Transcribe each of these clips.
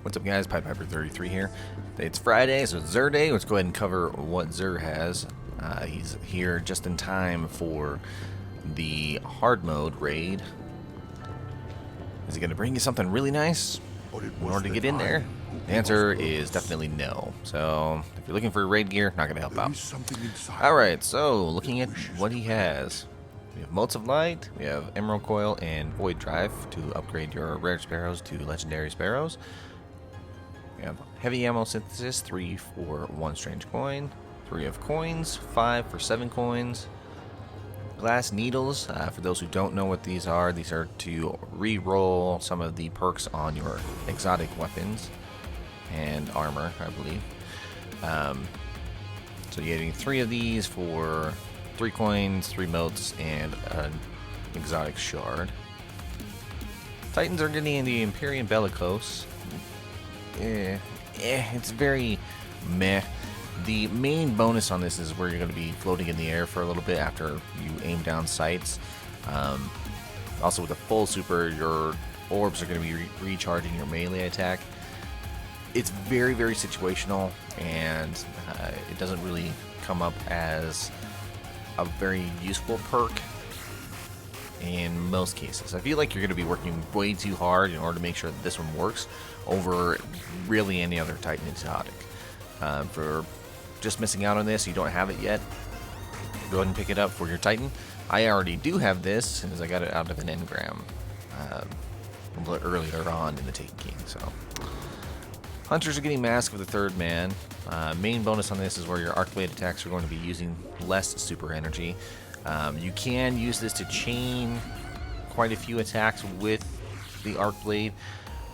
What's up, guys? Piper33 here. It's Friday, so it's Xur Day. Let's go ahead and cover what Xur has. He's here just in time for the hard mode raid. Is he going to bring you something really nice in order to get in there? The answer is definitely no. So if you're looking for raid gear, not going to help out. Alright, so looking at what he has. We have Motes of Light, we have Emerald Coil, and Void Drive to upgrade your rare sparrows to legendary sparrows. We have Heavy Ammo Synthesis, 3 for 1 strange coin, 3 of coins, 5 for 7 coins. Glass Needles, for those who don't know what these are to re-roll some of the perks on your exotic weapons and armor, I believe. So you're getting 3 of these for 3 coins, 3 motes, and an exotic shard. Titans are getting the Empyrean Bellicose. It's very meh. The main bonus on this is where you're going to be floating in the air for a little bit after you aim down sights. Also with a full super, your orbs are going to be recharging your melee attack. It's very, very situational, and it doesn't really come up as a very useful perk in most cases. I feel like you're going to be working way too hard in order to make sure that this one works over really any other Titan exotic. For just missing out on this, you don't have it yet, go ahead and pick it up for your Titan. I already do have this, as I got it out of an Engram a little earlier on in the Taken King. So Hunters are getting Mask of the Third Man. Main bonus on this is where your arc blade attacks are going to be using less super energy. You can use this to chain quite a few attacks with the arc blade.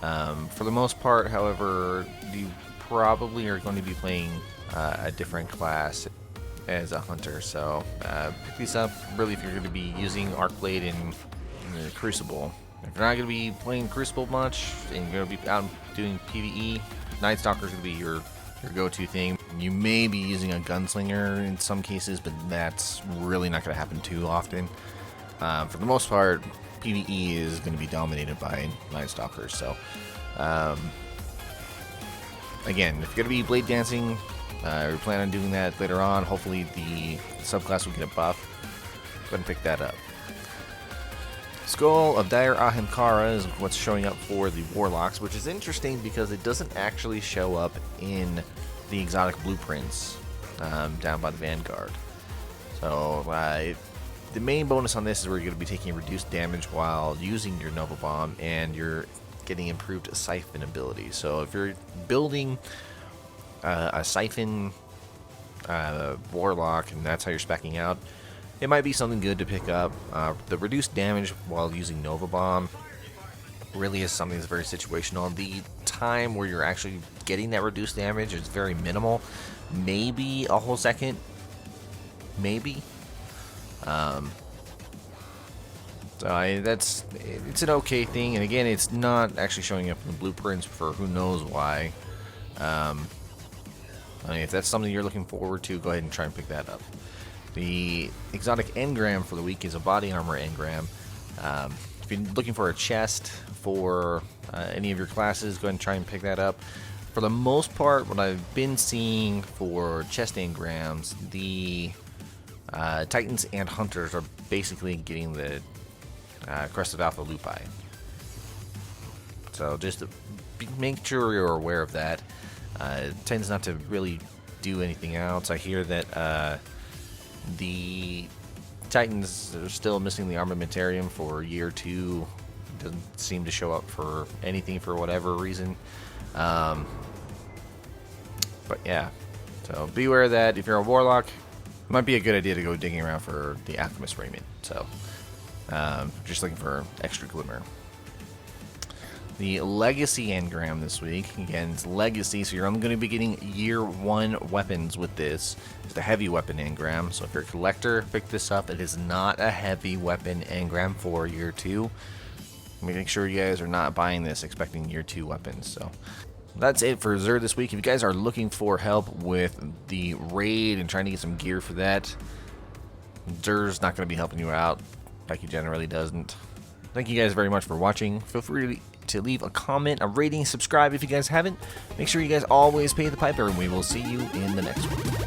For the most part, however, you probably are going to be playing a different class as a hunter. So pick these up really if you're going to be using arc blade in the Crucible. If you're not going to be playing Crucible much and you're going to be out doing PvE, Night Stalker is going to be your go-to thing. You may be using a gunslinger in some cases, but that's really not going to happen too often. For the most part, PvE is going to be dominated by Night Stalkers. So again, if you're going to be blade dancing, we plan on doing that later on. Hopefully the subclass will get a buff. Go ahead and pick that up. Skull of Dire Ahamkara is what's showing up for the Warlocks, which is interesting because it doesn't actually show up in the exotic blueprints down by the Vanguard. So the main bonus on this is where you're going to be taking reduced damage while using your Nova Bomb, and you're getting improved Siphon ability. So if you're building a Siphon Warlock and that's how you're speccing out, it might be something good to pick up. The reduced damage while using Nova Bomb really is something that's very situational. The time where you're actually getting that reduced damage is very minimal. Maybe a whole second. Maybe. It's an okay thing, and again, it's not actually showing up in the blueprints for who knows why. If that's something you're looking forward to, go ahead and try and pick that up. The exotic Engram for the week is a body armor Engram. If you're looking for a chest for any of your classes, go ahead and try and pick that up. For the most part, what I've been seeing for chest Engrams, the Titans and Hunters are basically getting the Crest of Alpha Lupi. So just make sure you're aware of that. It tends not to really do anything else. I hear that the Titans are still missing the armamentarium for year 2. It doesn't seem to show up for anything for whatever reason. But yeah, so beware of that. If you're a Warlock, it might be a good idea to go digging around for the Alchemist Raiment. So just looking for extra glimmer. The Legacy Engram this week, again, it's Legacy, so you're only going to be getting year 1 weapons with this. It's the heavy weapon Engram, so if you're a collector, pick this up. It is not a heavy weapon Engram for year 2. Make sure you guys are not buying this expecting year 2 weapons. So that's it for Xur this week. If you guys are looking for help with the raid and trying to get some gear for that, Xur's not going to be helping you out like he generally doesn't. Thank you guys very much for watching. Feel free to leave a comment, a rating, subscribe if you guys haven't. Make sure you guys always pay the piper, and we will see you in the next one.